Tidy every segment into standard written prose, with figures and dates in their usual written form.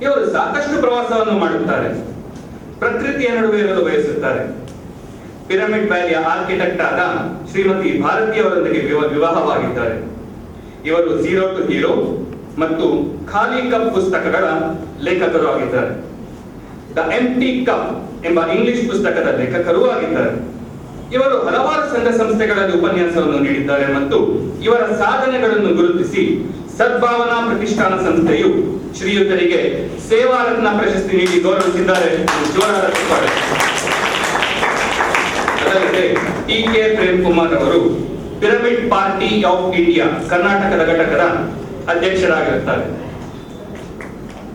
ಇವರು ಸಾಕಷ್ಟು ಪ್ರವಾಸವನ್ನು ಮಾಡುತ್ತಾರೆ. ಪ್ರಕೃತಿಯ ನಡುವೆ ಇರಲು ಬಯಸುತ್ತಾರೆ. ಪಿರಮಿಡ್ ವ್ಯಾಲಿಯ ಆರ್ಕಿಟೆಕ್ಟ್ ಆದ ಶ್ರೀಮತಿ ಭಾರತಿಯವರೊಂದಿಗೆ ವಿವಾಹವಾಗಿದ್ದಾರೆ. ಇವರು ಝೀರೋ ಟು ಹೀರೋ ಮತ್ತು ಖಾಲಿ ಕಪ್ ಪುಸ್ತಕಗಳ ಲೇಖಕರು ಆಗಿದ್ದಾರೆ. ದ ಎಂಪ್ಟಿ ಕಪ್ ಎಂಬ ಇಂಗ್ಲಿಷ್ ಪುಸ್ತಕದ ಲೇಖಕರೂ ಆಗಿದ್ದಾರೆ. ಇವರು ಹಲವಾರು ಸಂಘ ಸಂಸ್ಥೆಗಳಲ್ಲಿ ಉಪನ್ಯಾಸವನ್ನು ನೀಡಿದ್ದಾರೆ ಮತ್ತು ಇವರ ಸಾಧನೆಗಳನ್ನು ಗುರುತಿಸಿ ಸದ್ಭಾವನಾ ಪ್ರತಿಷ್ಠಾನ ಸಂಸ್ಥೆಯು ಶ್ರೀಯುತರಿಗೆ ಸೇವಾ ರತ್ನ ಪ್ರಶಸ್ತಿ ನೀಡಿ ಗೌರವಿಸಿದ್ದಾರೆ. ಜೋರಾದ ಚಪ್ಪಾಳೆ. ಅದಲ್ಲದೆ ಟಿ.ಕೆ. ಪ್ರೇಮ್ ಕುಮಾರ್ ಅವರು ಪಿರಮಿಡ್ ಪಾರ್ಟಿ ಆಫ್ ಇಂಡಿಯಾ ಕರ್ನಾಟಕದ ಘಟಕದ ಅಧ್ಯಕ್ಷರಾಗಿರುತ್ತಾರೆ.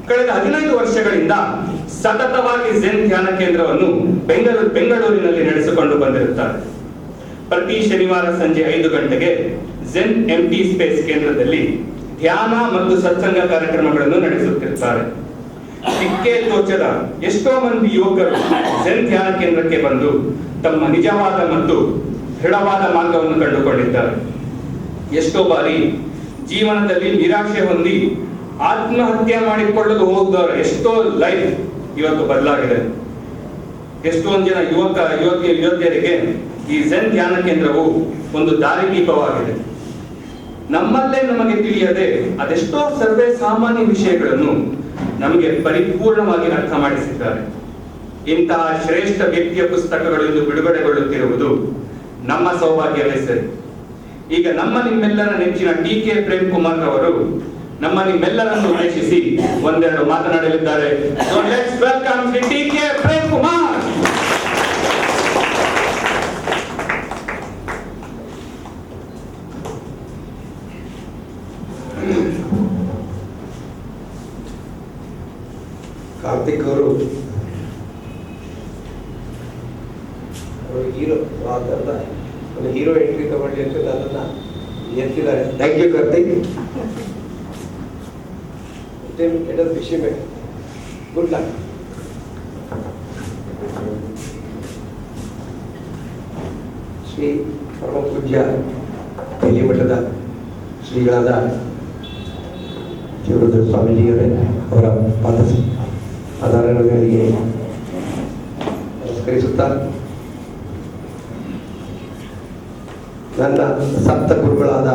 ಕಳೆದ 15 ವರ್ಷಗಳಿಂದ ಸತತವಾಗಿ ಝೆನ್ ಧ್ಯಾನ ಕೇಂದ್ರವನ್ನು ಬೆಂಗಳೂರಿನಲ್ಲಿ ನಡೆಸಿಕೊಂಡು ಬಂದಿರುತ್ತಾರೆ. ಪ್ರತಿ ಶನಿವಾರ ಸಂಜೆ 5 ಗಂಟೆಗೆ ಝೆನ್ ಎಂಟಿ ಸ್ಪೇಸ್ ಕೇಂದ್ರದಲ್ಲಿ ಧ್ಯಾನ ಮತ್ತು ಸತ್ಸಂಗ ಕಾರ್ಯಕ್ರಮಗಳನ್ನು ನಡೆಸುತ್ತಿರುತ್ತಾರೆ. ದಿಕ್ಕೆ ತೋಚದ ಎಷ್ಟೋ ಮಂದಿ ಯುವಕರು ಝೆನ್ ಧ್ಯಾನ ಕೇಂದ್ರಕ್ಕೆ ಬಂದು ತಮ್ಮ ನಿಜವಾದ ಮತ್ತು ದೃಢವಾದ ಮಾರ್ಗವನ್ನು ಕಂಡುಕೊಂಡಿದ್ದಾರೆ. ಎಷ್ಟೋ ಬಾರಿ ಜೀವನದಲ್ಲಿ ನಿರಾಶೆ ಹೊಂದಿ ಆತ್ಮಹತ್ಯೆ ಮಾಡಿಕೊಳ್ಳಲು ಹೋದವರ ಎಷ್ಟೋ ಲೈಫ್ ಇವತ್ತು ಬದಲಾಗಿದೆ. ಎಷ್ಟೊಂದು ಜನ ಯುವತಿಯರಿಗೆ ಈ ಝೆನ್ ಧ್ಯಾನ ಕೇಂದ್ರವು ಒಂದು ದಾರಿದೀಪವಾಗಿದೆ. ನಮ್ಮಲ್ಲೇ ನಮಗೆ ತಿಳಿಯದೆ ಅದೆಷ್ಟೋ ಸರ್ವೇ ಸಾಮಾನ್ಯ ವಿಷಯಗಳನ್ನು ನಮಗೆ ಪರಿಪೂರ್ಣವಾಗಿ ಅರ್ಥ ಮಾಡಿಸಿದ್ದಾರೆ. ಇಂತಹ ಶ್ರೇಷ್ಠ ವ್ಯಕ್ತಿಯ ಪುಸ್ತಕಗಳು ಇಂದು ಬಿಡುಗಡೆಗೊಳ್ಳುತ್ತಿರುವುದು ನಮ್ಮ ಸೌಭಾಗ್ಯವೇ ಸರಿ. ಈಗ ನಿಮ್ಮೆಲ್ಲರ ನೆಚ್ಚಿನ ಟಿ.ಕೆ. ಪ್ರೇಮ್ ಕುಮಾರ್ ಅವರು ನಿಮ್ಮೆಲ್ಲರನ್ನು ಉದ್ದೇಶಿಸಿ ಒಂದೆರಡು ಮಾತನಾಡಲಿದ್ದಾರೆ. So let's welcome T K. Prem Kumar. Karthik ಅವರು ಹೀರೋ ಒಂದು ಹೀರೋ ಎಂಟ್ರಿ ತಗೊಳ್ಳಿ ಅಂತ ಅದನ್ನ ಎತ್ತಿದ್ದಾರೆ. Thank you Karthik. ವಿಷಯ ಗುಡ್ ಲಕ್. ಶ್ರೀ ಪರಮ ಪೂಜ್ಯ ಎಲ್ಲಿ ಮಠದ ಶ್ರೀಗಳಾದ ಶಿವರುದ್ರ ಸ್ವಾಮೀಜಿಯವರೇ ಅವರ ಆಧಾರಗಳಿಗೆ ನಮಸ್ಕರಿಸುತ್ತಾ ನನ್ನ ಸಪ್ತ ಗುರುಗಳಾದ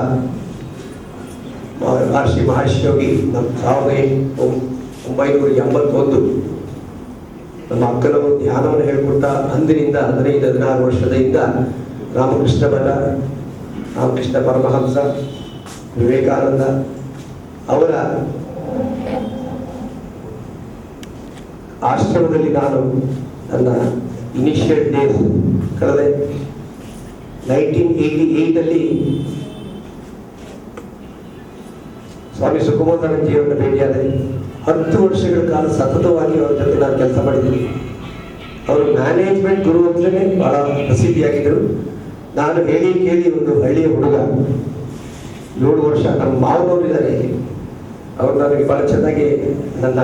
ಶ್ರೀ ಮಹರ್ಷಿಯೋಗಿ 1981 ನಮ್ಮ ಅಕ್ಕನವರು ಧ್ಯಾನವನ್ನು ಹೇಳಿಕೊಟ್ಟ ಅಂದಿನಿಂದ 15-16 ವರ್ಷದಿಂದ ರಾಮಕೃಷ್ಣ ಮಠ, ರಾಮಕೃಷ್ಣ ಪರಮಹಂಸ, ವಿವೇಕಾನಂದ ಅವರ ಆಶ್ರಮದಲ್ಲಿ ನಾನು ನನ್ನ ಇನಿಷಿಯಲ್ ಡೇಸ್ ಕಳೆದ 1988 ಸ್ವಾಮಿ ಸುಕುಮಾರಾನಂದಜಿಯವರನ್ನು ಭೇಟಿಯಾದೆ. 10 ವರ್ಷಗಳ ಕಾಲ ಸತತವಾಗಿ ಅವರ ಜೊತೆ ನಾನು ಕೆಲಸ ಮಾಡಿದ್ದೀನಿ. ಅವರು ಮ್ಯಾನೇಜ್ಮೆಂಟ್ ಗುರು ಅಂತಲೇ ಬಹಳ ಪ್ರಸಿದ್ಧಿಯಾಗಿದ್ದರು. ನಾನು ಹೇಳಿ ಕೇಳಿ ಒಂದು ಹಳ್ಳಿಯ ಹುಡುಗ, 7 ವರ್ಷ ನಮ್ಮ ಮಾವನವರು ಇದ್ದಾರೆ. ಅವರು ನನಗೆ ಬಹಳ ಚೆನ್ನಾಗಿ ನನ್ನ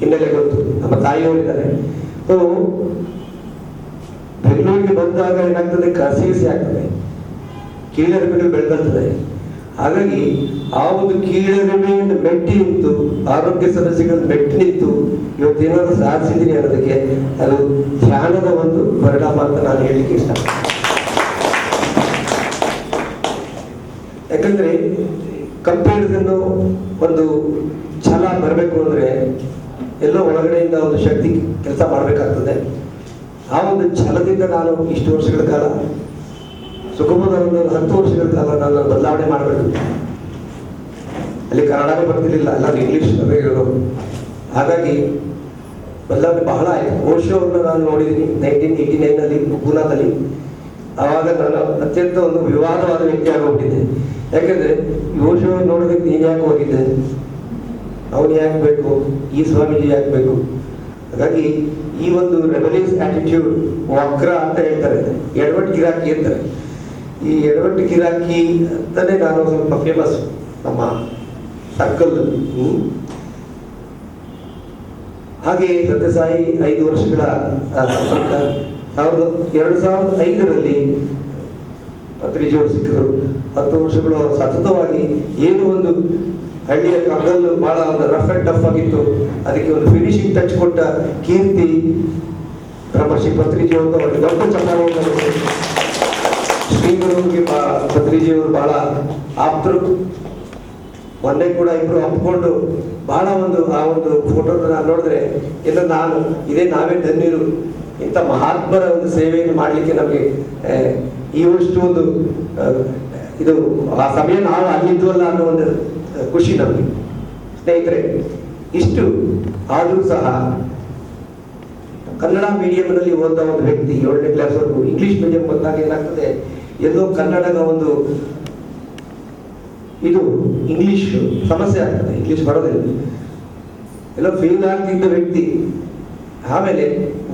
ಹಿನ್ನೆಲೆ ಗೊತ್ತು. ನಮ್ಮ ತಾಯಿಯವರಿದ್ದಾರೆ. ಬೆಂಗಳೂರಿಗೆ ಬಂದಾಗ ಏನಾಗ್ತದೆ, ಕಸಿವಿಸಿ ಆಗ್ತದೆ, ಕೀಳರಿಮೆಗಳು ಬೆಳೆದಿರ್ತದೆ. ಹಾಗಾಗಿ ಆ ಒಂದು ಕೀಳರಿಮೆಯನ್ನು ಮೆಟ್ಟಿ ನಿಂತು, ಆರೋಗ್ಯ ಸಮಸ್ಯೆಗಳನ್ನು ಮೆಟ್ಟಿ ನಿಂತು ಇವತ್ತೇನಾದ್ರು ಸಾಧಿಸಿದ್ದೀನಿ ಅನ್ನೋದಕ್ಕೆ ಅದು ಧ್ಯಾನದ ಒಂದು ಪರಿಣಾಮ ಅಂತ ನಾನು ಹೇಳಲಿಕ್ಕೆ ಇಷ್ಟ. ಯಾಕಂದ್ರೆ ಕಂಪೇರಿಸನ್ನು ಒಂದು ಛಲ ಬರಬೇಕು ಅಂದ್ರೆ ಎಲ್ಲೋ ಒಳಗಡೆಯಿಂದ ಒಂದು ಶಕ್ತಿ ಕೆಲಸ ಮಾಡಬೇಕಾಗ್ತದೆ. ಆ ಒಂದು ಛಲದಿಂದ ನಾನು ಇಷ್ಟು ವರ್ಷಗಳ ಕಾಲ ಸುಗಮದ 10 ವರ್ಷಗಳ ಕಾಲ ನಾನು ಬದಲಾವಣೆ ಮಾಡಬೇಕು. ಅಲ್ಲಿ ಕನ್ನಡವೇ ಬರ್ತಿರ್ಲಿಲ್ಲ, ಎಲ್ಲ ಇಂಗ್ಲಿಷ್ ಹೇಳೋದು. ಹಾಗಾಗಿ ಬದಲಾವಣೆ ಬಹಳ ಆಯಿತು. ಓಶೋ ಅವ್ರನ್ನ ನಾನು ನೋಡಿದ್ದೀನಿ 1989 ಪೂನಾದಲ್ಲಿ. ಆವಾಗ ನಾನು ಅತ್ಯಂತ ಒಂದು ವಿವಾದವಾದ ವ್ಯಕ್ತಿ ಆಗೋಗ್ಬಿಟ್ಟಿದ್ದೆ. ಯಾಕೆಂದ್ರೆ ಓಶೋ ನೋಡೋದಕ್ಕೆ ನೀನು ಯಾಕೆ ಹೋಗಿದ್ದೆ, ಅವನು ಯಾಕೆ ಬೇಕು, ಈ ಸ್ವಾಮೀಜಿ ಯಾಕೆ ಬೇಕು. ಹಾಗಾಗಿ ಈ ಒಂದು ರೆಬಲಿಯಸ್ ಆಟಿಟ್ಯೂಡ್ ವಕ್ರ ಅಂತ ಹೇಳ್ತಾರೆ, ಎಡವಟ್ಟು ಗಿರಾಕಿ ಅಂತಾರೆ. ಈ ಎಡವಟ್ಟು ಗಿರಾಕಿ ಅಂತಾನೆ ನಾನು ಸ್ವಲ್ಪ ಫೇಮಸ್ ನಮ್ಮ ಸರ್ಕಲ್. ಹಾಗೆ ಸತ್ಯಸಾಯಿ 5 ವರ್ಷಗಳ 2005ರಲ್ಲಿ ಪತ್ರಿಜಿಯವರು ಸಿಕ್ಕಿದ್ರು. 10 ವರ್ಷಗಳು ಸತತವಾಗಿ ಏನು ಒಂದು ಹಳ್ಳಿಯ ಕಗ್ಗಲ್ಲು ಬಹಳ ಒಂದು ರಫ್ ಅಂಡ್ ಟಫ್ ಆಗಿತ್ತು. ಅದಕ್ಕೆ ಒಂದು ಫಿನಿಶಿಂಗ್ ಟಚ್ ಕೊಟ್ಟ ಕೀರ್ತಿ ಬ್ರಹ್ಮಶ್ರೀ ಪತ್ರಿಜಿಯವರು. ಅವರಿಗೆ ದೊಡ್ಡ ಚಪ್ಪಾಳೆ. ಶ್ರೀಗುರುವಿಗೆ ಪತ್ರಿಜಿಯವರು ಬಹಳ ಆಪ್ತರು. ಮೊನ್ನೆ ಕೂಡ ಇಬ್ರು ಅಪ್ಕೊಂಡು ಬಹಳ ಆ ಒಂದು ಫೋಟೋನ ನಾನು ನೋಡಿದ್ರೆ ಎಲ್ಲ ನಾವೇ ಧನ್ಯರು. ಇಂಥ ಮಹಾತ್ಮರ ಒಂದು ಸೇವೆಯನ್ನು ಮಾಡಲಿಕ್ಕೆ ನಮಗೆ ಇವಷ್ಟು ಒಂದು ಇದು ಆ ಸಮಯ ನಾವು ಅಲ್ಲಿದ್ವಲ್ಲ ಅನ್ನೋ ಒಂದು ಖುಷಿ ನಮಗೆ. ಸ್ನೇಹಿತರೆ, ಇಷ್ಟು ಆದರೂ ಸಹ ಕನ್ನಡ ಮೀಡಿಯಂನಲ್ಲಿ ಓದ ಒಂದು ವ್ಯಕ್ತಿ 7ನೇ ಕ್ಲಾಸ್ವರೆಗೂ ಇಂಗ್ಲಿಷ್ ಮೀಡಿಯಂ ಬಂದಾಗ ಏನಾಗ್ತದೆ, ಎಲ್ಲೋ ಕನ್ನಡದ ಒಂದು ಇದು ಇಂಗ್ಲಿಷ್ ಸಮಸ್ಯೆ ಆಗ್ತದೆ, ಇಂಗ್ಲಿಷ್ ಬರೋದಿಲ್ಲ, ಎಲ್ಲೋ ಫೇಲ್ ಆಗ್ತಿದ್ದ ವ್ಯಕ್ತಿ ಆಮೇಲೆ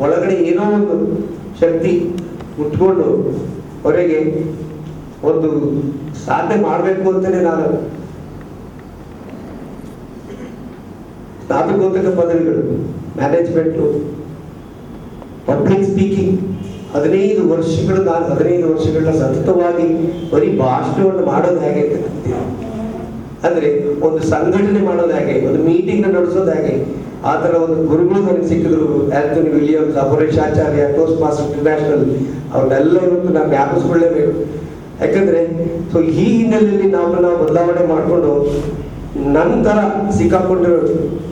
ಒಳಗಡೆ ಏನೋ ಒಂದು ಶಕ್ತಿ ಉಟ್ಕೊಂಡು ಹೊರಗೆ ಒಂದು ಸಾಧನೆ ಮಾಡಬೇಕು ಅಂತಲೇ ನಾನು ಸ್ನಾತಕೋತ್ತರ ಪದವಿಗಳು, ಮ್ಯಾನೇಜ್ಮೆಂಟು, ಪಬ್ಲಿಕ್ ಸ್ಪೀಕಿಂಗ್ 15 ವರ್ಷಗಳು ನಾನು 15 ವರ್ಷಗಳನ್ನ ಸತತವಾಗಿ ಬರೀ ಭಾಷಣವನ್ನು ಮಾಡೋದು ಹೇಗೆ ಅಂತ ಕಲಿತೀನಿ. ಅಂದ್ರೆ ಒಂದು ಸಂಘಟನೆ ಮಾಡೋದು ಹೇಗೆ, ಒಂದು ಮೀಟಿಂಗ್ ನಡೆಸೋದು ಹೇಗೆ, ಆ ಥರ ಒಂದು ಗುರುಗಳು ನನಗೆ ಸಿಕ್ಕಿದ್ರು. ಆಂಥೋನಿ ವಿಲಿಯಮ್ಸ್, ಅಪರೇಶ್ ಆಚಾರ್ಯ, ಟೋಸ್ಟ್ ಮಾಸ್ಟರ್ ಇಂಟರ್ನ್ಯಾಷನಲ್, ಅವ್ರನ್ನೆಲ್ಲರೂ ನಾನು ಜ್ಞಾಪಿಸ್ಕೊಳ್ಳೇಬೇಕು. ಯಾಕಂದ್ರೆ ಸೊ ಈ ಹಿನ್ನೆಲೆಯಲ್ಲಿ ನಾವು ಬದಲಾವಣೆ ಮಾಡಿಕೊಂಡು ನಂತರ ಸಿಕ್ಕಾಕೊಂಡಿರೋ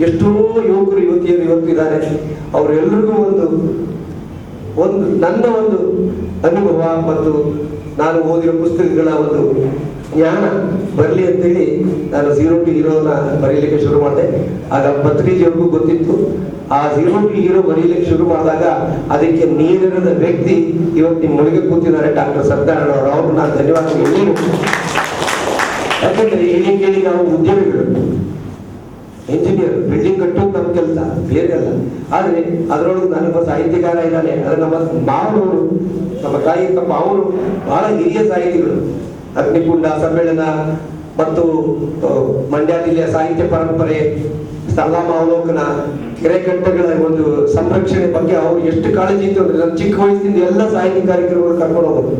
ಎಷ್ಟೋ ಯುವಕರು ಯುವತಿಯರು ಇವತ್ತು ಇದ್ದಾರೆ. ಅವರೆಲ್ಲರಿಗೂ ಒಂದು ನನ್ನ ಒಂದು ಅನುಭವ ಮತ್ತು ನಾನು ಓದಿರೋ ಪುಸ್ತಕಗಳ ಒಂದು ಜ್ಞಾನ ಬರಲಿ ಅಂತೇಳಿ ನಾನು 0 to Hero ಬರೀಲಿಕ್ಕೆ ಶುರು ಮಾಡಿದೆ. ಆಗ ಪತ್ರಿಜಿಯವ್ರಿಗೂ ಗೊತ್ತಿತ್ತು. ಆ 0 to Hero ಬರೀಲಿಕ್ಕೆ ಶುರು ಮಾಡಿದಾಗ ಅದಕ್ಕೆ ನೀರಿರದ ವ್ಯಕ್ತಿ ಇವತ್ತು ನಿಮ್ಮ ಮುಳುಗೆ ಕೂತಿದ್ದಾರೆ, ಡಾಕ್ಟರ್ ಸತ್ಯನಾರಾಯಣ ಅವರು. ಅವ್ರಿಗೆ ನಾನು ಧನ್ಯವಾದ ಹೇಳಬೇಕು. ಯಾಕಂದ್ರೆ ಹೇಳಿ ನಾವು ಉದ್ಯಮಿಗಳು, ಇಂಜಿನಿಯರ್, ಬಿಲ್ಡಿಂಗ್ ಕಟ್ಟೋದು ನಮ್ಮ ಕೆಲಸ, ಬೇರೆ ಅಲ್ಲ. ಆದ್ರೆ ಅದರೊಳಗೆ ನನಗೊಬ್ಬ ಸಾಹಿತ್ಯಕಾರ ಇದ್ದಾನೆ. ಅದು ನಮ್ಮ ಮಾವನವರು, ನಮ್ಮ ತಾಯಿ ತಮ್ಮ ಅವರು ಬಹಳ ಹಿರಿಯ ಸಾಹಿತಿಗಳು. ಅಗ್ನಿಕುಂಡ ಸಮ್ಮೇಳನ ಮತ್ತು ಮಂಡ್ಯ ಜಿಲ್ಲೆಯ ಸಾಹಿತ್ಯ ಪರಂಪರೆ, ಸಂಗಮ ಅವಲೋಕನ, ಕೆರೆಕಟ್ಟೆಗಳ ಒಂದು ಸಂರಕ್ಷಣೆ ಬಗ್ಗೆ ಅವ್ರು ಎಷ್ಟು ಕಾಳಜಿ ಇತ್ತು ಅಂದ್ರೆ ನನ್ನ ಚಿಕ್ಕ ವಯಸ್ಸಿಂದ ಎಲ್ಲ ಸಾಹಿತ್ಯ ಕಾರ್ಯಕ್ರಮಗಳು ಕರ್ಕೊಂಡು ಹೋಗೋದು.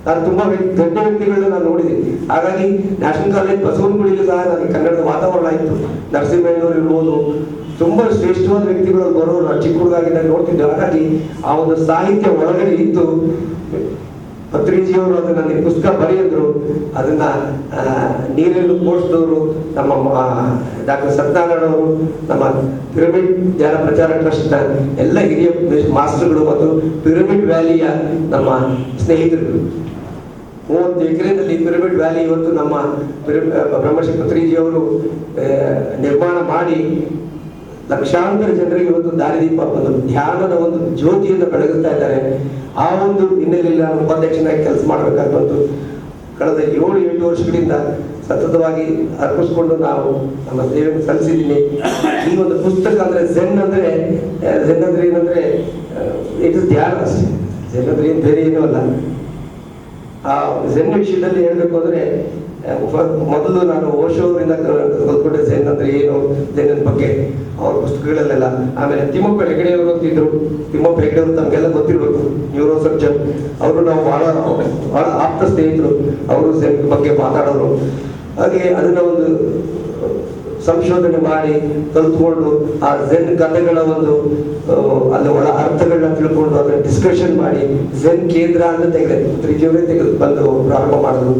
ನಾನು ತುಂಬಾ ದೊಡ್ಡ ವ್ಯಕ್ತಿಗಳನ್ನ ನಾನು ನೋಡಿದ್ದೀನಿ. ಹಾಗಾಗಿ ನ್ಯಾಷನಲ್ ಕಾಲೇಜ್ ಬಸವನಗುಡಿಯಲ್ಲಿ ಸಹ ನನಗೆ ಕನ್ನಡದ ವಾತಾವರಣ ಇತ್ತು. ನರಸಿಂಹಯ್ಯನವರು ಇರ್ಬೋದು, ತುಂಬಾ ಶ್ರೇಷ್ಠವಾದ ವ್ಯಕ್ತಿಗಳು ಬರೋರು ನಾನು ಚಿಕ್ಕ ಹುಡುಗಾಗಿ ನಾನು ನೋಡ್ತಿದ್ದೆ. ಹಾಗಾಗಿ ಆ ಒಂದು ಸಾಹಿತ್ಯ ಒಳಗಡೆ ಇತ್ತು. ಪತ್ರಿಜಿಯವರು ಅದನ್ನ ನನಗೆ ಪುಸ್ತಕ ಬರೆಯಿದ್ರು. ಅದನ್ನ ನೀರೆಲ್ಲೂ ಕೋರ್ಸ್ದವರು, ನಮ್ಮ ಡಾಕ್ಟರ್ ಸತ್ಯನಾರಾಯಣ ಅವರು, ನಮ್ಮ ಪಿರಮಿಡ್ ಜ್ಞಾನ ಪ್ರಚಾರ ಟ್ರಸ್ಟ್ ನ ಎಲ್ಲ ಹಿರಿಯ ಮಾಸ್ಟರ್ಗಳು ಮತ್ತು ಪಿರಮಿಡ್ ವ್ಯಾಲಿಯ ನಮ್ಮ ಸ್ನೇಹಿತರು. 30 ಎಕರೆನಲ್ಲಿ ಪಿರಮಿಡ್ ವ್ಯಾಲಿ ಇವತ್ತು ನಮ್ಮ ಬ್ರಹ್ಮಶ್ರೀ ಪತ್ರಿಜಿಯವರು ನಿರ್ಮಾಣ ಮಾಡಿ ಲಕ್ಷಾಂತರ ಜನರಿಗೆ ಇವತ್ತು ದಾರಿದೀಪ, ಒಂದು ಧ್ಯಾನದ ಒಂದು ಜ್ಯೋತಿಯನ್ನು ಬೆಳಗುತ್ತಾ ಇದ್ದಾರೆ. ಆ ಒಂದು ಹಿನ್ನೆಲೆಯಲ್ಲಿ ನಾನು ಉಪಾಧ್ಯಕ್ಷನಾಗಿ ಕೆಲಸ ಮಾಡಬೇಕಾಗಿ ಬಂತು. ಕಳೆದ 7-8 ವರ್ಷಗಳಿಂದ ಸತತವಾಗಿ ಅರ್ಪಿಸ್ಕೊಂಡು ನಾವು ನಮ್ಮ ಸೇವೆಯನ್ನು ಸಲ್ಲಿಸಿದ್ದೀನಿ. ಈ ಒಂದು ಪುಸ್ತಕ ಅಂದ್ರೆ ಝೆನ್ ಅಂದ್ರೆ ಏನಂದ್ರೆ ಇಟ್ ಇಸ್ ಧ್ಯಾನ ಅಷ್ಟೇ. ಝೆನ್ ಅಂದ್ರೆ ಏನು ಬೇರೆ ಏನೂ ಅಲ್ಲ. ಆ ಝೆನ್ ವಿಷಯದಲ್ಲಿ ಹೇಳ್ಬೇಕು ಅಂದ್ರೆ ಮೊದಲು ನಾನು ಓಶೋ ಅವರಿಂದ ಕಲ್ತ್ಕೊಂಡೆ ಝೆನ್ ಅಂದ್ರೆ ಏನು, ಝೆನ್ ಬಗ್ಗೆ ಅವ್ರ ಪುಸ್ತಕಗಳಲ್ಲೆಲ್ಲ. ಆಮೇಲೆ ತಿಮ್ಮಪ್ಪ ಹೆಗಡೆ ಅವರು ಅಂತಿದ್ರು. ತಿಮ್ಮಪ್ಪ ಹೆಗಡೆ ಅವರು ತಮಗೆಲ್ಲ ಗೊತ್ತಿರ್ಬೇಕು, ನ್ಯೂರೋ ಸರ್ಜನ್. ಅವರು ನಾವು ಬಹಳ ಆಪ್ತ ಸ್ನೇಹಿತರು. ಅವರು ಝೆನ್ ಬಗ್ಗೆ ಮಾತಾಡೋರು. ಹಾಗೆ ಅದನ್ನ ಒಂದು ಸಂಶೋಧನೆ ಮಾಡಿ ಕಲ್ತ್ಕೊಂಡು ಆ ಝೆನ್ ಕಥೆಗಳ ಒಂದು ಅಲ್ಲಿ ಒಳ ಅರ್ಥಗಳನ್ನ ತಿಳ್ಕೊಂಡು ಅದನ್ನ ಡಿಸ್ಕಷನ್ ಮಾಡಿ ಝೆನ್ ಕೇಂದ್ರ ಅಂತ ತೆಗೆದು ಬಂದು ಪ್ರಾರಂಭ ಮಾಡಿದ್ರು.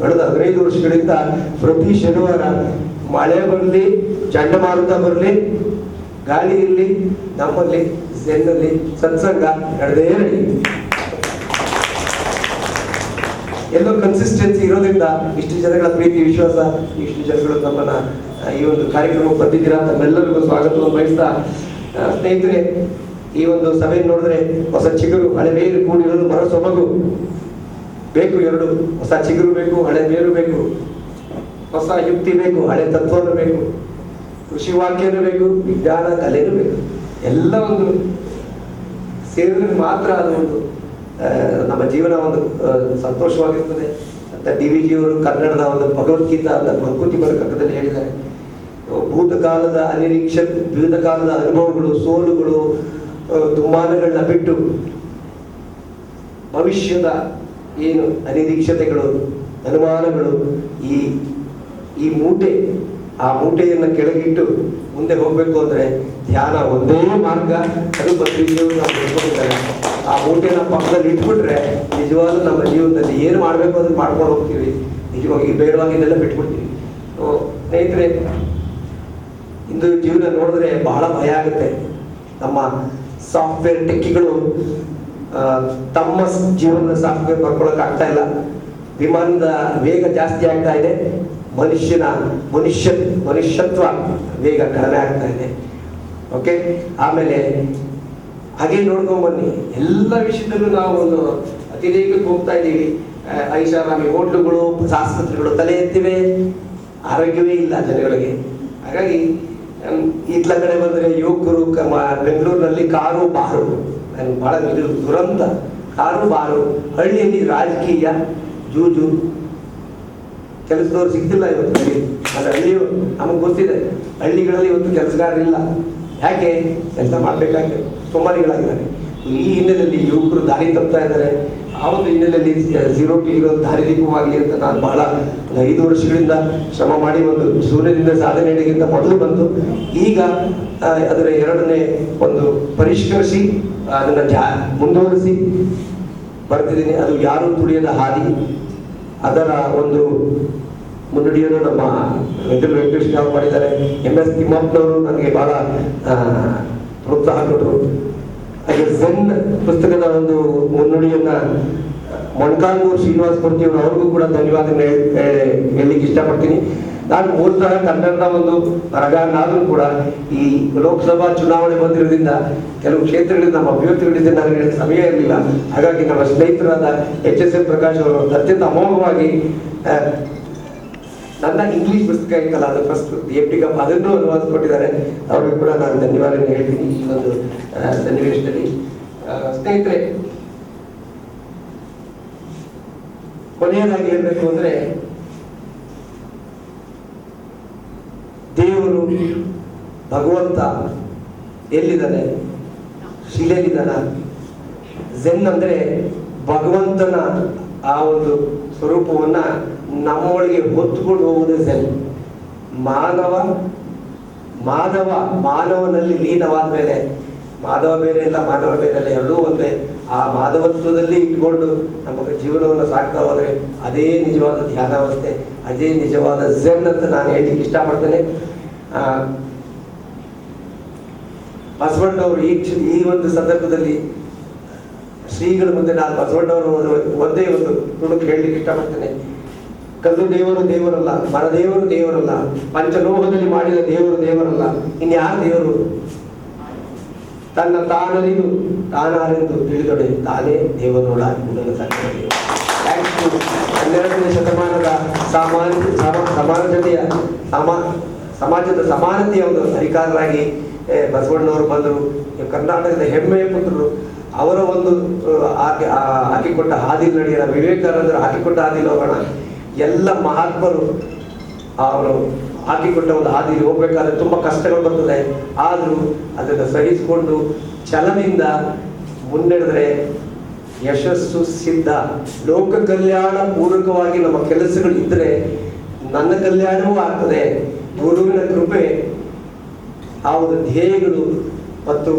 ಕಳೆದ 15 ವರ್ಷಗಳಿಂದ ಪ್ರತಿ ಶನಿವಾರ ಮಳೆ ಬರಲಿ, ಚಂಡಮಾರುತ ಬರಲಿ, ಗಾಳಿ ಇರಲಿ, ನಮ್ಮಲ್ಲಿ ಝೆನ್ನಲ್ಲಿ ಸತ್ಸಂಗ ನಡೆದೇ ನಡಿ. ಎಲ್ಲೋ ಕನ್ಸಿಸ್ಟೆನ್ಸಿ ಇರೋದ್ರಿಂದ ಇಷ್ಟು ಜನಗಳ ಪ್ರೀತಿ ವಿಶ್ವಾಸ, ಇಷ್ಟು ಜನಗಳು ನಮ್ಮನ್ನ ಈ ಒಂದು ಕಾರ್ಯಕ್ರಮ ಬಂದಿದ್ದೀರಾ. ತಮ್ಮೆಲ್ಲರಿಗೂ ಸ್ವಾಗತವನ್ನು ಬಯಸ್ತಾ, ಸ್ನೇಹಿತರೆ, ಈ ಒಂದು ಸಭೆ ನೋಡಿದ್ರೆ ಹೊಸ ಚಿಗುರು ಹಳೆ ಬೇರು ಕೂಡಿರೋದು ಮರ ಸೊಬಗು ಬೇಕು. ಎರಡು ಹೊಸ ಚಿಗುರು ಬೇಕು, ಹಳೆ ಬೇರು ಬೇಕು, ಹೊಸ ಯುಕ್ತಿ ಬೇಕು, ಹಳೆ ತತ್ವನೂ ಬೇಕು, ಕೃಷಿ ವಾಕ್ಯನೂ ಬೇಕು, ವಿಜ್ಞಾನ ಕಲೆನೂ ಬೇಕು. ಎಲ್ಲ ಒಂದು ಸೇರಿದ್ರೆ ಮಾತ್ರ ಅದು ಒಂದು ನಮ್ಮ ಜೀವನ ಒಂದು ಸಂತೋಷವಾಗಿರ್ತದೆ ಅಂತ DVG ಅವರು ಕನ್ನಡದ ಒಂದು ಭಗವದ್ಗೀತಾ ಅಂತ ಮಂಕುತಿ ಬರಕದಲ್ಲಿ ಹೇಳಿದ್ದಾರೆ. ಭೂತಕಾಲದ ವಿವಿಧ ಕಾಲದ ಅನುಭವಗಳು, ಸೋಲುಗಳು, ದುಮ್ಮಾನಗಳನ್ನ ಬಿಟ್ಟು ಭವಿಷ್ಯದ ಏನು ಅನಿರೀಕ್ಷತೆಗಳು, ಅನುಮಾನಗಳು, ಈ ಮೂಟೆ ಆ ಮೂಟೆಯನ್ನು ಕೆಳಗಿಟ್ಟು ಮುಂದೆ ಹೋಗ್ಬೇಕು ಅಂದ್ರೆ ಧ್ಯಾನ ಒಂದೇ ಮಾರ್ಗ. ಅದು ಬದ್ರಿದೇವರು ನಾವು ಹೇಳ್ಕೊಂಡಿದ್ದಾರೆ. ಆ ಮೂಟೆನ ಪಕ್ಕದಲ್ಲಿ ಇಟ್ಬಿಟ್ರೆ ನಿಜವಾದ ನಮ್ಮ ಜೀವನದಲ್ಲಿ ಏನು ಮಾಡಬೇಕು ಅದನ್ನು ಮಾಡ್ಕೊಂಡು ಹೋಗ್ತೀವಿ. ನಿಜವಾಗಿ ಬೇಡವಾಗಿದ್ದೆಲ್ಲ ಬಿಟ್ಬಿಡ್ತೀವಿ. ಸ್ನೇಹಿತರೆ, ಇಂದು ಜೀವನ ನೋಡಿದ್ರೆ ಬಹಳ ಭಯ ಆಗುತ್ತೆ. ನಮ್ಮ ಸಾಫ್ಟ್ವೇರ್ ಟೆಕ್ಕಿಗಳು ತಮ್ಮ ಜೀವನದ ಸಾಫ್ಟ್ವೇರ್ ಬರ್ಕೊಳಕ್ ಆಗ್ತಾ ಇಲ್ಲ. ವಿಮಾನದ ವೇಗ ಜಾಸ್ತಿ ಆಗ್ತಾ ಇದೆ, ಮನುಷ್ಯತ್ವ ವೇಗ ಕಡಿಮೆ ಆಗ್ತಾ ಇದೆ. ಓಕೆ, ಆಮೇಲೆ ಹಾಗೆ ನೋಡ್ಕೊಂಡ್ ಬನ್ನಿ, ಎಲ್ಲ ವಿಷಯದಲ್ಲೂ ನಾವು ಒಂದು ಅತಿರೇಕಕ್ಕೆ ಹೋಗ್ತಾ ಇದ್ದೀವಿ. ಐಷಾರಾಮಿ ಹೋಟ್ಲುಗಳು, ಆಸ್ಪತ್ರೆಗಳು ತಲೆ ಎತ್ತಿವೆ, ಆರೋಗ್ಯವೇ ಇಲ್ಲ ಜನಗಳಿಗೆ. ಹಾಗಾಗಿ ಇತ್ಲ ಕಡೆ ಬಂದರೆ ಯುವಕರು ಬೆಂಗಳೂರಿನಲ್ಲಿ ಕಾರು ಬಾರು, ಬಹಳ ದುರಂತ. ಕಾರು ಬಾರು, ಹಳ್ಳಿಯಲ್ಲಿ ರಾಜಕೀಯ ಜೂಜು, ಕೆಲಸದವ್ರು ಸಿಗ್ತಿಲ್ಲ ಇವತ್ತು. ಆದರೆ ಹಳ್ಳಿಯು ನಮಗೆ ಗೊತ್ತಿದೆ, ಹಳ್ಳಿಗಳಲ್ಲಿ ಇವತ್ತು ಕೆಲಸಗಾರರಿಲ್ಲ. ಯಾಕೆ? ಕೆಲಸ ಮಾಡಬೇಕಾಗಿದೆ, ಸೋಮಾರಿಗಳಾಗಿದ್ದಾರೆ. ಈ ಹಿನ್ನೆಲೆಯಲ್ಲಿ ಯುವಕರು ದಾರಿ ತಪ್ತಾ ಇದ್ದಾರೆ. ಆ ಒಂದು ಹಿನ್ನೆಲೆಯಲ್ಲಿ 0 to 0 ದಾರಿದೀಪವಾಗಲಿ ಅಂತ ನಾನು ಬಹಳ 5 ವರ್ಷಗಳಿಂದ ಶ್ರಮ ಮಾಡಿ ಒಂದು ಸೂರ್ಯದಿಂದ ಸಾಧನೆಗಿಂತ ಮೊದಲು ಬಂದು ಈಗ ಅದರ 2ನೇ ಒಂದು ಪರಿಷ್ಕರಿಸಿ ಅದನ್ನು ಮುಂದುವರಿಸಿ ಬರ್ತಿದ್ದೀನಿ. ಅದು ಯಾರೂ ತುಳಿಯದ ಹಾದಿ. ಅದರ ಒಂದು ಮುನ್ನಡೆಯನ್ನು ನಮ್ಮ ವೆಂಕಟೇಶ್ ಅವರು ಮಾಡಿದ್ದಾರೆ. MS ತಿಮ್ಮಪ್ಪನವರು ನನಗೆ ಬಹಳ ಪ್ರೋತ್ಸಾಹ ಕೊಟ್ಟರು. ಹಾಗೆ ಝೆನ್ ಪುಸ್ತಕದ ಒಂದು ಮುನ್ನುಡಿಯನ್ನ ಮೊಣಕಾಲ್ಮೂರು ಶ್ರೀನಿವಾಸ ಮೂರ್ತಿಯವರು, ಅವ್ರಿಗೂ ಕೂಡ ಧನ್ಯವಾದ ಹೇಳಲಿಕ್ಕೆ ಇಷ್ಟಪಡ್ತೀನಿ. ನಾನು ಮೂಲತಃ ಕನ್ನಡದ ಒಂದು ಬರಗಾರನಾದ್ರೂ ಕೂಡ ಈ ಲೋಕಸಭಾ ಚುನಾವಣೆ ಬಂದಿರೋದ್ರಿಂದ ಕೆಲವು ಕ್ಷೇತ್ರಗಳಲ್ಲಿ ನಮ್ಮ ಅಭ್ಯರ್ಥಿಗಳಿಂದ ನನಗೆ ಸಮಯ ಇರಲಿಲ್ಲ. ಹಾಗಾಗಿ ನಮ್ಮ ಸ್ನೇಹಿತರಾದ HSL ಪ್ರಕಾಶ್ ಅವರು ಅತ್ಯಂತ ಅಮೋಘವಾಗಿ ನನ್ನ ಇಂಗ್ಲಿಷ್ ಪುಸ್ತಕ ಇತ್ತಲ್ಲ, ಅದು ಫಸ್ಟ್ FT ಕಪ್, ಅದನ್ನು ಅನುವಾದ ಕೊಟ್ಟಿದ್ದಾರೆ. ಅವ್ರಿಗೂ ಕೂಡ ನಾನು ಧನ್ಯವಾದ ಹೇಳ್ತೀನಿ ಈ ಒಂದು ಸನ್ನಿವೇಶದಲ್ಲಿ. ಸ್ನೇಹಿತರೆ, ಕೊನೆಯದಾಗಿ ಹೇಳ್ಬೇಕು ಅಂದ್ರೆ, ದೇವರು ಭಗವಂತ ಎಲ್ಲಿದ್ದಾನೆ? ಶಿಲೆಯಲ್ಲಿದ್ದಾನ? ಝೆನ್ ಅಂದ್ರೆ ಭಗವಂತನ ಆ ಒಂದು ಸ್ವರೂಪವನ್ನ ನಮ್ಮೊಳಗೆ ಹೊತ್ತುಕೊಂಡು ಹೋಗುವುದು ಝೆನ್. ಮಾನವನಲ್ಲಿ ಲೀನವಾದ ಮೇಲೆ, ಮಾಧವ ಬೇರೆ ಇಲ್ಲ, ಮಾನವ ಬೇರೆ ಇಲ್ಲ, ಎರಡೂ ಒಂದೇ. ಆ ಮಾಧವತ್ವದಲ್ಲಿ ಇಟ್ಕೊಂಡು ನಮಗೆ ಜೀವನವನ್ನು ಸಾಕ್ತಾ ಹೋದ್ರೆ ಅದೇ ನಿಜವಾದ ಧ್ಯಾನಾವಸ್ಥೆ, ಅದೇ ನಿಜವಾದ ಝೆನ್ ಅಂತ ನಾನು ಹೇಳಲಿಕ್ಕೆ ಇಷ್ಟಪಡ್ತೇನೆ. ಬಸವಣ್ಣವರು ಈ ಒಂದು ಸಂದರ್ಭದಲ್ಲಿ ಶ್ರೀಗಳ ಮುಂದೆ ನಾನು ಬಸವಣ್ಣವರು ಒಂದೇ ಒಂದು ತುಣುಕು ಹೇಳಲಿಕ್ಕೆ ಇಷ್ಟಪಡ್ತೇನೆ. ಕಲ್ಲು ದೇವರು ದೇವರಲ್ಲ, ಮರದೇವರು ದೇವರಲ್ಲ, ಪಂಚಲೋಹದಲ್ಲಿ ಮಾಡಿದ ದೇವರು ದೇವರಲ್ಲ, ಇನ್ಯಾರು ದೇವರು? ತನ್ನ ತಾನರಿದು ತಾನಾರೆಂದು ತಿಳಿದೊಡೆ ತಾನೇ ದೇವನೊಳಾಗಿ ಕೂಡಲು ಸಾಧ್ಯ. 12ನೇ ಶತಮಾನದ ಸಮಾಜದ ಸಮಾನತೆಯ ಒಂದು ಅಧಿಕಾರರಾಗಿ ಬಸವಣ್ಣವರು ಬಂದರು. ಕರ್ನಾಟಕದ ಹೆಮ್ಮೆಯ ಪುತ್ರರು. ಅವರ ಒಂದು ಹಾಕಿಕೊಟ್ಟ ಹಾದಿ ನಡೆಯೋಣ, ವಿವೇಕಾನಂದರು ಹಾಕಿಕೊಟ್ಟ ಹಾದಿಲಿ ಹೋಗೋಣ. ಎಲ್ಲ ಮಹಾತ್ಮರು ಅವರು ಹಾಕಿಕೊಟ್ಟ ಒಂದು ಹಾದಿಲಿ ಹೋಗ್ಬೇಕಾದ್ರೆ ತುಂಬ ಕಷ್ಟಗಳು ಬರ್ತದೆ. ಆದರೂ ಅದನ್ನು ಸಹಿಸಿಕೊಂಡು ಛಲದಿಂದ ಮುನ್ನಡೆದರೆ ಯಶಸ್ಸು ಸಿದ್ಧ. ಲೋಕ ಕಲ್ಯಾಣ ಪೂರ್ವಕವಾಗಿ ನಮ್ಮ ಕೆಲಸಗಳು ಇದ್ದರೆ ನನ್ನ ಕಲ್ಯಾಣವೂ ಆಗ್ತದೆ. ಗುರುವಿನ ಕೃಪೆ, ಆ ಒಂದು ಧ್ಯೇಯಗಳು, ಮತ್ತು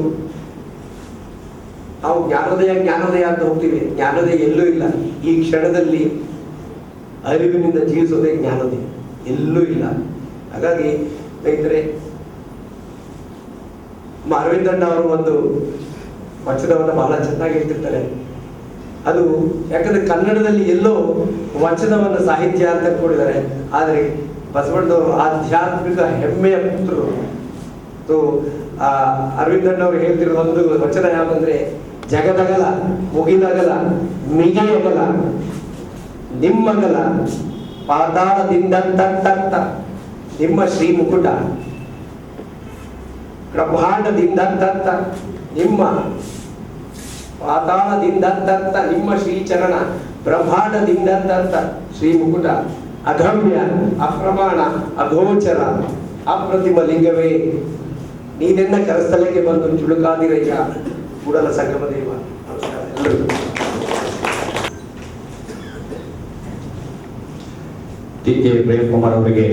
ನಾವು ಜ್ಞಾನೋದಯ ಅಂತ ಹೋಗ್ತೀವಿ. ಜ್ಞಾನೋದಯ ಎಲ್ಲೂ ಇಲ್ಲ. ಈ ಕ್ಷಣದಲ್ಲಿ ಅರಿವಿನಿಂದ ಜೀವಿಸೋದೇ ಜ್ಞಾನೋದಯ, ಎಲ್ಲೂ ಇಲ್ಲ. ಹಾಗಾಗಿ ಸ್ನೇಹಿತರೆ, ಅರವಿಂದಣ್ಣ ಅವರು ಒಂದು ವಚನವನ್ನು ಬಹಳ ಚೆನ್ನಾಗಿ ಹೇಳ್ತಿರ್ತಾರೆ. ಅದು ಯಾಕಂದ್ರೆ ಕನ್ನಡದಲ್ಲಿ ಎಲ್ಲೋ ವಚನವನ್ನು ಸಾಹಿತ್ಯ ಅಂತ ಕೊಡಿದ್ದಾರೆ, ಆದರೆ ಬಸವಣ್ಣವರು ಆಧ್ಯಾತ್ಮಿಕ ಹೆಮ್ಮೆಯ ಪುತ್ರರು. ಅರವಿಂದಣ್ಣವರು ಹೇಳ್ತಿರೋ ಒಂದು ವಚನ ಯಾವುದಂದ್ರೆ, ಜಗದಗಲ ಮುಗಿಲಗಲ ಮಿಗೆಯಗಲ ನಿಮ್ಮಗಲ ಪಾತಾಳದಿಂದ ತತ್ತ ನಿಮ್ಮ ಶ್ರೀ ಮುಕುಟ, ಬ್ರಹ್ಮಾಂಡದಿಂದ ತತ್ತ ನಿಮ್ಮ ಪಾತಾಳದಿಂದ ತತ್ತ ನಿಮ್ಮ ಶ್ರೀಚರಣ, ಬ್ರಹ್ಮಾಂಡದಿಂದ ತತ್ತ ಶ್ರೀ ಮುಕುಟ, ಅಗಮ್ಯ ಅಪ್ರಮಾಣ ಅಗೋಚರ ಅಪ್ರತಿಮ ಲಿಂಗವೇ ನೀನೆನ್ನ ಕರಸ್ಥಳಕ್ಕೆ ಬಂದು ಚುಳುಕಾದಿರಯ್ಯ ಕೂಡಲ ಸಂಗಮ ದೇವ. ನಮಸ್ಕಾರ ಎಲ್ಲರಿಗೂ. ಟಿ ಕೆ ಪ್ರೇಮ್ ಕುಮಾರ್ ಅವರಿಗೆ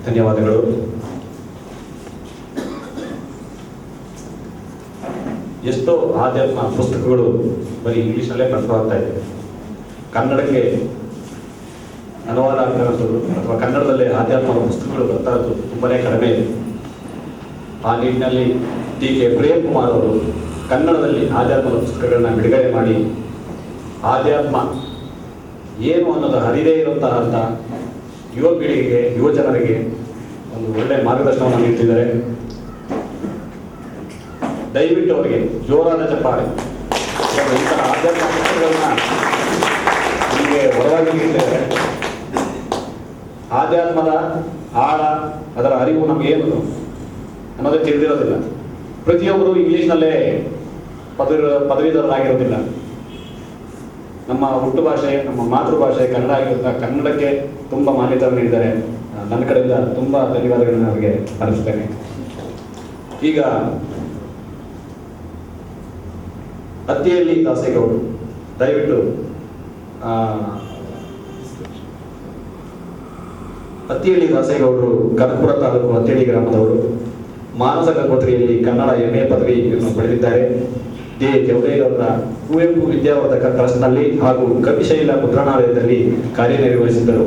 ಧನ್ಯವಾದಗಳು. ಎಷ್ಟೋ ಆಧ್ಯಾತ್ಮ ಪುಸ್ತಕಗಳು ಬರೀ ಇಂಗ್ಲೀಷ್ನಲ್ಲೇ ಬರ್ತಾ ಹೋಗ್ತಾ ಇದೆ. ಕನ್ನಡಕ್ಕೆ ಅನುವಾದ ಆಗ್ತಿರೋದು ಅಥವಾ ಕನ್ನಡದಲ್ಲೇ ಆಧ್ಯಾತ್ಮದ ಪುಸ್ತಕಗಳು ಬರ್ತಾ ಇರೋದು ತುಂಬನೇ ಕಡಿಮೆ ಇದೆ. ಆ ನಿಟ್ಟಿನಲ್ಲಿ ಟಿ.ಕೆ. ಪ್ರೇಮ್ ಕುಮಾರ್ ಅವರು ಕನ್ನಡದಲ್ಲಿ ಆಧ್ಯಾತ್ಮದ ಪುಸ್ತಕಗಳನ್ನ ಬಿಡುಗಡೆ ಮಾಡಿ ಆಧ್ಯಾತ್ಮ ಏನು ಅನ್ನೋದು ಹರಿದೇ ಇರುವಂತಹ ಅಂತ ಯುವ ಪೀಳಿಗೆಗೆ, ಯುವ ಜನರಿಗೆ ಒಂದು ಒಳ್ಳೆಯ ಮಾರ್ಗದರ್ಶನವನ್ನು ನೀಡ್ತಿದ್ದಾರೆ. ದಯವಿಟ್ಟು ಅವರಿಗೆ ಜೋರಾದ ಚಪ್ಪಾಳೆ. ಈ ಥರ ಆಧ್ಯಾತ್ಮ ಪುಸ್ತಕಗಳನ್ನ ನಿಮಗೆ ಹೊರವಾಗಿ ನೀಡ್ತಿದ್ದಾರೆ. ಆಧ್ಯಾತ್ಮದ ಆಳ, ಅದರ ಅರಿವು ನಮಗೇನು ಅನ್ನೋದೇ ತಿಳಿದಿರೋದಿಲ್ಲ. ಪ್ರತಿಯೊಬ್ಬರು ಇಂಗ್ಲೀಷ್ನಲ್ಲೇ ಪದವೀಧರರಾಗಿರೋದಿಲ್ಲ. ನಮ್ಮ ಹುಟ್ಟು ಭಾಷೆ, ನಮ್ಮ ಮಾತೃಭಾಷೆ ಕನ್ನಡ ಆಗಿರೋದ್ರಿಂದ ಕನ್ನಡಕ್ಕೆ ತುಂಬ ಮಾನ್ಯತೆ ನೀಡಿದ್ದಾರೆ. ನನ್ನ ಕಡೆಯಿಂದ ತುಂಬ ಧನ್ಯವಾದಗಳನ್ನು ಅವರಿಗೆ ಅರ್ಪಿಸ್ತೇನೆ. ಈಗ ಅತ್ತಿಹಳ್ಳಿ ದಾಸೇಗೌಡರು, ದಯವಿಟ್ಟು ಅತ್ತಿಹಳ್ಳಿ ದಾಸೇಗೌಡರು ಕನಕಪುರ ತಾಲೂಕು ಅತ್ತಿಹಳ್ಳಿ ಗ್ರಾಮದವರು. ಮಾನಸ ಗಂಗೋತ್ರಿಯಲ್ಲಿ ಕನ್ನಡ MA ಪದವಿಯನ್ನು ಪಡೆದಿದ್ದಾರೆ. ಡಿ. ಜವರೇಗೌಡರ ಕುವೆಂಪು ವಿದ್ಯಾವರ್ಧಕ ಟ್ರಸ್ಟ್ನಲ್ಲಿ ಹಾಗೂ ಕವಿಶೈಲ ಮುದ್ರಣಾಲಯದಲ್ಲಿ ಕಾರ್ಯನಿರ್ವಹಿಸಿದ್ದರು.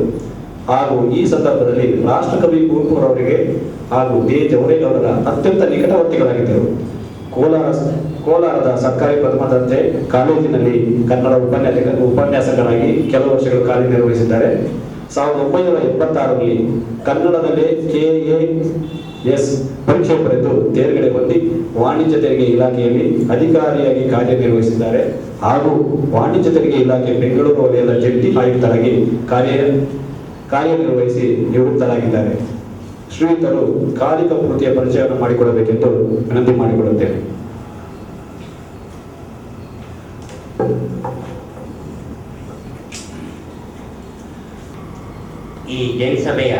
ಹಾಗೂ ಈ ಸಂದರ್ಭದಲ್ಲಿ ರಾಷ್ಟ್ರಕವಿ ಕುವೆಂಪುರವರಿಗೆ ಹಾಗೂ ಡಿ. ಜವರೇಗೌಡರ ಅತ್ಯಂತ ನಿಕಟವರ್ತಿಗಳಾಗಿದ್ದರು. ಕೋಲಾರದ ಸರ್ಕಾರಿ ಪ್ರಥಮ ದರ್ಜೆ ಕಾಲೇಜಿನಲ್ಲಿ ಕನ್ನಡ ಉಪನ್ಯಾಸಕರಾಗಿ ಕೆಲವು ವರ್ಷಗಳು ಕಾರ್ಯನಿರ್ವಹಿಸಿದ್ದಾರೆ. 1976ರಲ್ಲಿ ಕನ್ನಡದಲ್ಲೇ KAS ಪರೀಕ್ಷೆ ಬರೆದು ತೇರ್ಗಡೆ ಹೊಂದಿ ವಾಣಿಜ್ಯ ತೆರಿಗೆ ಇಲಾಖೆಯಲ್ಲಿ ಅಧಿಕಾರಿಯಾಗಿ ಕಾರ್ಯನಿರ್ವಹಿಸಿದ್ದಾರೆ. ಹಾಗೂ ವಾಣಿಜ್ಯ ತೆರಿಗೆ ಇಲಾಖೆ ಬೆಂಗಳೂರು ವಲಯದ ಜಂಟಿ ಆಯುಕ್ತರಾಗಿ ಕಾರ್ಯನಿರ್ವಹಿಸಿ ನಿವೃತ್ತರಾಗಿದ್ದಾರೆ. ಶ್ರೀಯುತರು ಕಾಲಿಕ ಪೂರ್ತಿಯ ಪರಿಚಯವನ್ನು ಮಾಡಿಕೊಡಬೇಕೆಂದು ವಿನಂತಿ ಮಾಡಿಕೊಳ್ಳುತ್ತೇನೆ. ಈ ಜೈನ ಸಭೆಯ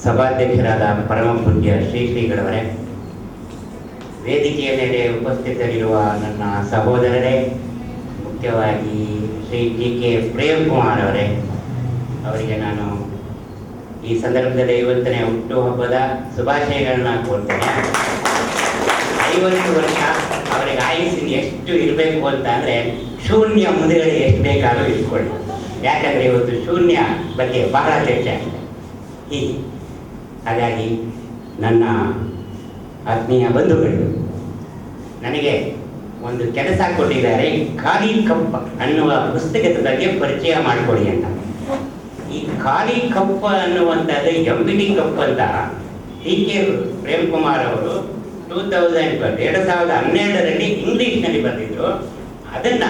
ಸಭಾಧ್ಯಕ್ಷರಾದ ಪರಮ ಪೂಜ್ಯ ಶ್ರೀಗಳವರೇ, ವೇದಿಕೆಯ ಮೇಲೆ ಉಪಸ್ಥಿತರಿರುವ ನನ್ನ ಸಹೋದರರೇ, ಮುಖ್ಯವಾಗಿ ಶ್ರೀ ಟಿ.ಕೆ. ಪ್ರೇಮ್ ಕುಮಾರ್ ಅವರೇ, ಅವರಿಗೆ ನಾನು ಈ ಸಂದರ್ಭದಲ್ಲಿ 50ನೇ ಹುಟ್ಟುಹಬ್ಬದ ಶುಭಾಶಯಗಳನ್ನ ಕೋರ್ತೇನೆ. 50 ವರ್ಷ ಅವರಿಗೆ ಆಯುಸ್ಸಿನ ಎಷ್ಟು ಇರಬೇಕು ಅಂತ ಅಂದರೆ ಶೂನ್ಯ ಮುಂದೆಗಡೆ ಎಷ್ಟು ಬೇಕಾದ್ರೂ ಇಟ್ಕೊಳ್ಳಿ. ಯಾಕಂದರೆ ಇವತ್ತು ಶೂನ್ಯ ಬಗ್ಗೆ ಬಹಳ ಚರ್ಚೆ ಆಗಿದೆ. ಹೀಗೆ ಹಾಗಾಗಿ ನನ್ನ ಆತ್ಮೀಯ ಬಂಧುಗಳು ನನಗೆ ಒಂದು ಕೆಲಸ ಕೊಟ್ಟಿದ್ದಾರೆ. ಖಾಲಿ ಕಪ್ ಅನ್ನುವ ಪುಸ್ತಕದ ಬಗ್ಗೆ ಪರಿಚಯ ಮಾಡಿಕೊಡಿ ಅಂತ. ಈ ಖಾಲಿ ಕಪ್ ಅನ್ನುವಂಥದ್ದು MBD ಕಪ್ ಅಂತ ಟಿ.ಕೆ. ಪ್ರೇಮ್ ಕುಮಾರ್ ಅವರು 2012ರಲ್ಲಿ ಇಂಗ್ಲೀಷ್ನಲ್ಲಿ ಬರೆದಿದ್ರು. ಅದನ್ನ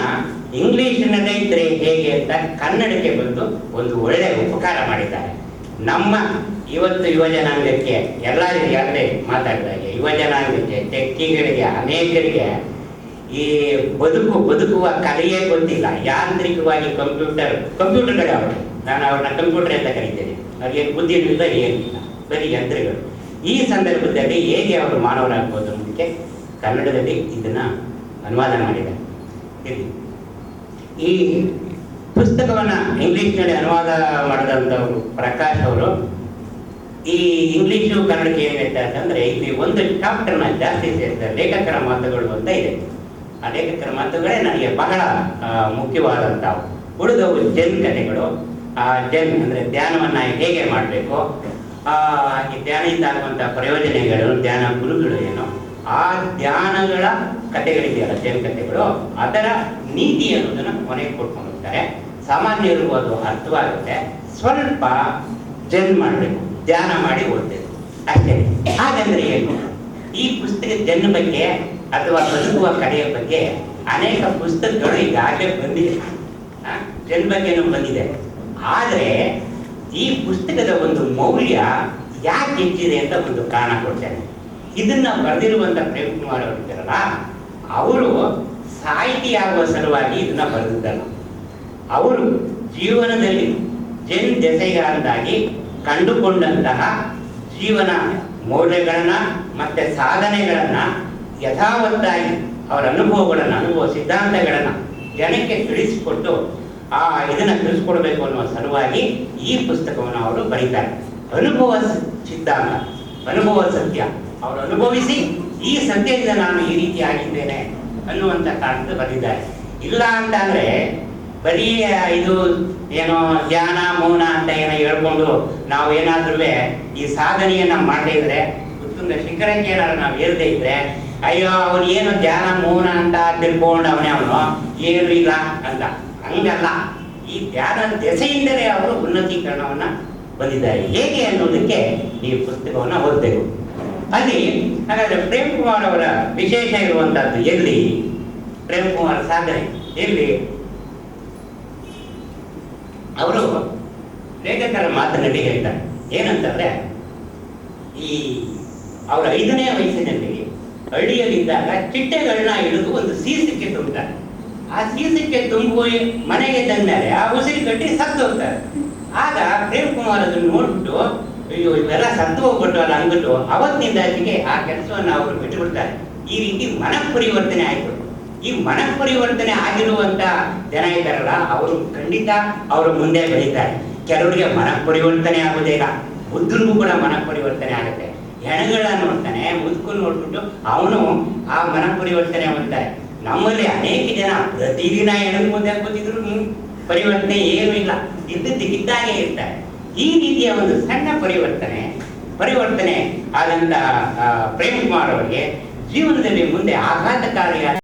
ಇಂಗ್ಲೀಷ್ನಲ್ಲೇ ಇದ್ರೆ ಹೇಗೆ ಅಂತ ಕನ್ನಡಕ್ಕೆ ಬಂದು ಒಂದು ಒಳ್ಳೆಯ ಉಪಕಾರ ಮಾಡಿದ್ದಾರೆ. ನಮ್ಮ ಇವತ್ತು ಯುವಜನಾಂಗಕ್ಕೆ ಎಲ್ಲರಿಗೆ ಆಗಲೇ ಮಾತಾಡಿದಾಗೆ ಯುವಜನಾಂಗಕ್ಕೆ, ಟೆಕ್ಕಿಗಳಿಗೆ, ಅನೇಕರಿಗೆ ಈ ಬದುಕುವ ಕಲೆಯೇ ಗೊತ್ತಿಲ್ಲ. ಯಾಂತ್ರಿಕವಾಗಿ ಕಂಪ್ಯೂಟರ್ಗಳೇ ಅವರು, ನಾನು ಅವ್ರನ್ನ ಕಂಪ್ಯೂಟರ್ ಅಂತ ಕರೀತೇನೆ. ಅವ್ರಿಗೆ ಬುದ್ಧಿಯಿಂದ ಏನಿಲ್ಲ, ಬರೀ ಯಂತ್ರಗಳು. ಈ ಸಂದರ್ಭದಲ್ಲಿ ಹೇಗೆ ಅವರು ಮಾನವರಾಗ್ಬೋದು ಅನ್ನೋದಕ್ಕೆ ಕನ್ನಡದಲ್ಲಿ ಇದನ್ನ ಅನುವಾದ ಮಾಡಿದ್ದಾರೆ. ಈ ಪುಸ್ತಕವನ್ನ ಇಂಗ್ಲಿಷ್ನಲ್ಲಿ ಅನುವಾದ ಮಾಡಿದಂಥವ್ರು ಪ್ರಕಾಶ್ ಅವರು. ಈ ಇಂಗ್ಲಿಷು ಕನ್ನಡಕ್ಕೆ ಏನು ವ್ಯತ್ಯಾಸ ಅಂದರೆ, ಇಲ್ಲಿ ಒಂದು ಚಾಪ್ಟರ್ನ ಜಾಸ್ತಿ ಸೇರಿದ್ದಾರೆ. ಲೇಖಕರ ಮಾತುಗಳು ಅಂತ ಇದೆ. ಆ ಲೇಖಕರ ಮಾತುಗಳೇ ನನಗೆ ಬಹಳ ಮುಖ್ಯವಾದಂಥವು. ಉಳಿದವು ಜನ್ ಕಥೆಗಳು. ಜನ್ ಅಂದರೆ ಧ್ಯಾನವನ್ನ ಹೇಗೆ ಮಾಡಬೇಕು, ಈ ಧ್ಯಾನದಿಂದ ಆಗುವಂಥ ಪ್ರಯೋಜನಗಳು, ಧ್ಯಾನ ಗುರುಗಳು ಏನು, ಆ ಧ್ಯಾನಗಳ ಕಥೆಗಳಿದೆಯಲ್ಲ ಜನ್ ಕಥೆಗಳು, ಅದರ ನೀತಿ ಅನ್ನೋದನ್ನು ಕೊನೆಗೆ ಕೊಟ್ಕೊಂಡು ಹೋಗ್ತಾರೆ. ಸಾಮಾನ್ಯರಿಗೂ ಅದು ಅರ್ಥವಾಗುತ್ತೆ. ಸ್ವಲ್ಪ ಜನ್ ಮಾಡಬೇಕು, ಧ್ಯಾನ ಮಾಡಿ ಓದ್ಬೇಕು ಅಷ್ಟೇ. ಹಾಗಂದ್ರೆ ಏನು? ಈ ಪುಸ್ತಕ ಜನ್ ಬಗ್ಗೆ ಅಥವಾ ಬದುಕುವ ಕಲೆಯ ಬಗ್ಗೆ ಅನೇಕ ಪುಸ್ತಕಗಳು ಈಗಾಗಲೇ ಬಂದಿದೆ. ಜನ್ ಬಗ್ಗೆನೂ ಬಂದಿದೆ. ಆದರೆ ಈ ಪುಸ್ತಕದ ಒಂದು ಮೌಲ್ಯ ಯಾಕೆ ಹೆಚ್ಚಿದೆ ಅಂತ ಒಂದು ಕಾರಣ ಕೊಡ್ತೇನೆ. ಇದನ್ನ ಬರೆದಿರುವಂತ ಪ್ರೇಮ್ ಕುಮಾರ್ ಅವರು ಇದ್ದಾರಲ್ಲ, ಅವರು ಸಾಹಿತಿಯಾಗುವ ಸಲುವಾಗಿ ಇದನ್ನ ಬರೆದಿದ್ದಲ್ಲ. ಅವರು ಜೀವನದಲ್ಲಿ ಜನ್ ದೆಸೆಗಾರರಾಗಿ ಕಂಡುಕೊಂಡಂತಹ ಜೀವನ ಮೌಲ್ಯಗಳನ್ನ ಮತ್ತೆ ಸಾಧನೆಗಳನ್ನ ಯಥಾವತ್ತಾಗಿ ಅವರ ಅನುಭವ ಸಿದ್ಧಾಂತಗಳನ್ನ ಜನಕ್ಕೆ ತಿಳಿಸಿಕೊಟ್ಟು ಇದನ್ನ ತಿಳಿಸ್ಕೊಡ್ಬೇಕು ಅನ್ನುವ ಸಲುವಾಗಿ ಈ ಪುಸ್ತಕವನ್ನು ಅವರು ಬರೀತಾರೆ. ಅನುಭವ ಸಿದ್ಧಾಂತ, ಅನುಭವ ಸತ್ಯ. ಅವರು ಅನುಭವಿಸಿ ಈ ಸತ್ಯದಿಂದ ನಾನು ಈ ರೀತಿ ಆಗಿದ್ದೇನೆ ಅನ್ನುವಂಥ ಕಾರಣಕ್ಕೆ ಬರೆದಿದ್ದಾರೆ. ಇಲ್ಲ ಅಂತ ಅಂದ್ರೆ ಬರೀ ಇದು ಏನೋ ಧ್ಯಾನ ಮೌನ ಅಂತ ಏನೋ ಹೇಳ್ಕೊಂಡು ನಾವು ಏನಾದ್ರೂ ಈ ಸಾಧನೆಯನ್ನ ಮಾಡದೇ ಇದ್ರೆ, ಉತ್ತುಂಗ ಶಿಖರಕ್ಕೆ ಏನಾದ್ರು ನಾವು ಏರದೇ ಇದ್ರೆ, ಅಯ್ಯೋ ಅವನು ಏನು ಧ್ಯಾನ ಮೌನ ಅಂತ ತಿಳ್ಕೊಂಡು ಅವನು ಏನು ಇಲ್ಲ ಅಂತ, ಹಂಗಲ್ಲ. ಈ ಧ್ಯಾನ ದೆಸೆಯಿಂದಲೇ ಅವರು ಉನ್ನತೀಕರಣವನ್ನ ಬಂದಿದ್ದಾರೆ. ಹೇಗೆ ಅನ್ನೋದಕ್ಕೆ ಈ ಪುಸ್ತಕವನ್ನ ಓದಬೇಕು. ಅಲ್ಲಿ ಹಾಗಾದ್ರೆ ಪ್ರೇಮ್ ಕುಮಾರ್ ಅವರ ವಿಶೇಷ ಇರುವಂತಹದ್ದು ಎಲ್ಲಿ? ಪ್ರೇಮ್ ಕುಮಾರ್ ಸಾಧನೆ ಎಲ್ಲಿ? ಅವರು ಲೇಖಕರ ಮಾತಿನಲ್ಲಿ ಹೇಳ್ತಾರೆ ಏನಂತಂದ್ರೆ, ಈ ಅವರ 5ನೇ ವಯಸ್ಸಿನಲ್ಲಿ ಹಳ್ಳಿಯಲ್ಲಿದ್ದಾಗ ಚಿಟ್ಟೆಗಳನ್ನ ಹಿಡಿದು ಒಂದು ಸೀಸಕ್ಕೆ ತುಂಬುತ್ತಾರೆ. ಆ ಸೀಸಕ್ಕೆ ತುಂಬು ಮನೆಗೆ ತಂದರೆ ಆ ಉಸಿರು ಕಟ್ಟಿ ಸತ್ತು ಹೋಗ್ತಾರೆ. ಆಗ ಪ್ರೇಮ್ ಕುಮಾರ್ ಅದನ್ನು ನೋಡ್ಬಿಟ್ಟು ಅಯ್ಯೋ ಇವೆಲ್ಲ ಸತ್ತು ಹೋಗ್ಬಿಟ್ಟು ಅಂದ್ಬಿಟ್ಟು ಅವತ್ತಿನಿಂದ ಆಚೆಗೆ ಆ ಕೆಲಸವನ್ನು ಅವರು ಬಿಟ್ಟುಬಿಡ್ತಾರೆ. ಈ ರೀತಿ ಮನಃಪರಿವರ್ತನೆ ಆಯಿತು. ಈ ಮನಃಪರಿವರ್ತನೆ ಆಗಿರುವಂತ ಜನ ಇದ್ದಾರಲ್ಲ, ಅವರು ಖಂಡಿತ ಅವರು ಮುಂದೆ ಬೆಳೀತಾರೆ. ಕೆಲವರಿಗೆ ಮನಃಪರಿವರ್ತನೆ ಆಗೋದಿಲ್ಲ, ಬುದ್ಧನಿಗೂ ಕೂಡ ಮನಃಪರಿವರ್ತನೆ ಆಗುತ್ತೆ. ಹೆಣಗಳನ್ನ ನೋಡ್ತಾನೆ, ಮುದುಕನ್ನು ನೋಡ್ಬಿಟ್ಟು ಅವನು ಆ ಮನಃಪರಿವರ್ತನೆ ಹೊಂದ್ತಾರೆ. ನಮ್ಮಲ್ಲಿ ಅನೇಕ ಜನ ಪ್ರತಿದಿನ ಹೆಣದ ಮುಂದೆ ಕೂತಿದ್ರು ಪರಿವರ್ತನೆ ಏನೂ ಇಲ್ಲ, ಇದ್ದಾಗೆ ಇರ್ತಾರೆ. ಈ ರೀತಿಯ ಒಂದು ಸಣ್ಣ ಪರಿವರ್ತನೆ ಆದಂತ ಪ್ರೇಮ್ ಕುಮಾರ್ ಅವರಿಗೆ ಜೀವನದಲ್ಲಿ ಮುಂದೆ ಆಘಾತಕಾರಿಯಾದ